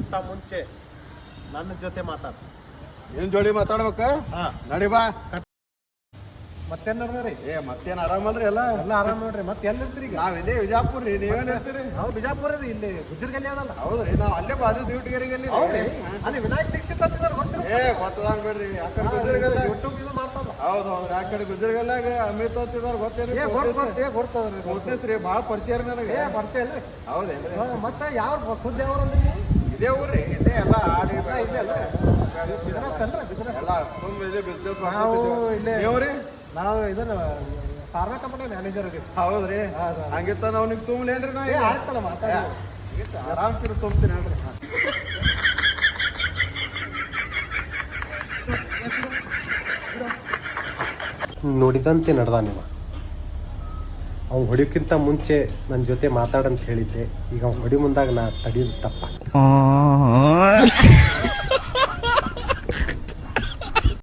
ಹೊಡಿಯೋಕ್ಕಿಂತ ಮುಂಚೆ ನನ್ನ ಜೊತೆ ಮಾತಾಡ. ಏನ್ ಜೋಡಿ ಮಾತಾಡ್ಬೇಕ? ನಡಿ ಬಾ. ಮತ್ತೇನ್ ನೋಡ್ರಿ? ಮತ್ತೇನ್ ಆರಾಮಲ್ರಿ? ಎಲ್ಲ ಆರಾಮ್ ನೋಡ್ರಿ. ಮತ್ತೆ ಎಲ್ಲಿರ್ತೀರಿ ಈಗ? ನಾವ್ ಇದೇ ವಿಜಾಪುರ ರೀ. ನೀವೇನ್ ಇರ್ತೀರಿ? ನಾವು ಬಿಜಾಪುರ ರೀ, ಇಲ್ಲಿ ಗುಜ್ಜರ್ಗಲ್ಲಿ ಅದಲ್ಲ. ಹೌದ್ರಿ, ನಾವ್ ಅಲ್ಲೇ ಬಾಜು ಡ್ಯೂಟಿಗರಿಗೆ. ಅಲ್ಲಿ ವಿನಾಯಕ್ ದೀಕ್ಷಿತ್ ಅಂತಿದ್ದಾರೆ ಗೊತ್ತಿಲ್ಲ? ಗೊತ್ತದಂಗ್ ಬಿಡ್ರಿ. ಆ ಕಡೆ ಗುಜ್ಜರ್ಗಲ್ಲ ಯೂಟ್ಯೂಬ್ ಇದು ಮಾಡ್ತಾರ. ಹೌದು, ಆ ಕಡೆ ಗುಜ್ಜರ್ಗಲ್ಲಾಗ ಅಮಿತ್ ಅಂತಿದಾರ ಗೊತ್ತೇನ್ರಿ? ಗೊತ್ತೈತ್ರಿ, ಭಾಳ ಪರಿಚಯ ರೀ ನನಗೆ. ಪರಿಚಯ ಇಲ್ರಿ? ಹೌದೇನ್ರಿ? ಮತ್ತೆ ಯಾವ ಖುದ್ದು ಯಾವ ಅಂದ್ರೆ ಇದೇ ಊರ್ರಿ, ಇಲ್ಲೇ ಎಲ್ಲ ಆಡಿ ಇಲ್ಲೇ ಅಲ್ಲ ಬಿಸ್ನೆಸ್ ಅಲ್ರಿ? ಬಿಸ್ನೆಸ್ ಎಲ್ಲ ತುಂಬ ಇದೆ ಬಿಸ್ನೆಸ್. ನಾವು ಇಲ್ಲೇ ನೀವ್ರಿ? ನಾವು ಇದನ್ನ ಫಾರ್ಮಾ ಕಂಪನಿ ಮ್ಯಾನೇಜರ್ ಇದೀವಿ. ಹೌದ್ರಿ, ಹಂಗಿತ್ತ ನಾವು ನಿಮ್ಗೆ ತುಂಬಲೇನ್ರಿ? ನಾ ಆಯ್ತಲ್ಲ ಮಾತಾಡಿ ಆರಾಮ್ಸಿರು ತುಂಬ್ತೀನಿ ಹೇಳ್ರಿ. ನೋಡಿದಂತೆ ನಡೆದ ನೀವು. ಅವ್ನು ಹೊಡಿಯೋಕ್ಕಿಂತ ಮುಂಚೆ ನನ್ನ ಜೊತೆ ಮಾತಾಡಂತ ಹೇಳಿದ್ದೆ. ಈಗ ಅವ್ನು ಹೊಡಿ ಮುಂದಾಗ ನಾ ತಡಿಯೋದು ತಪ್ಪ.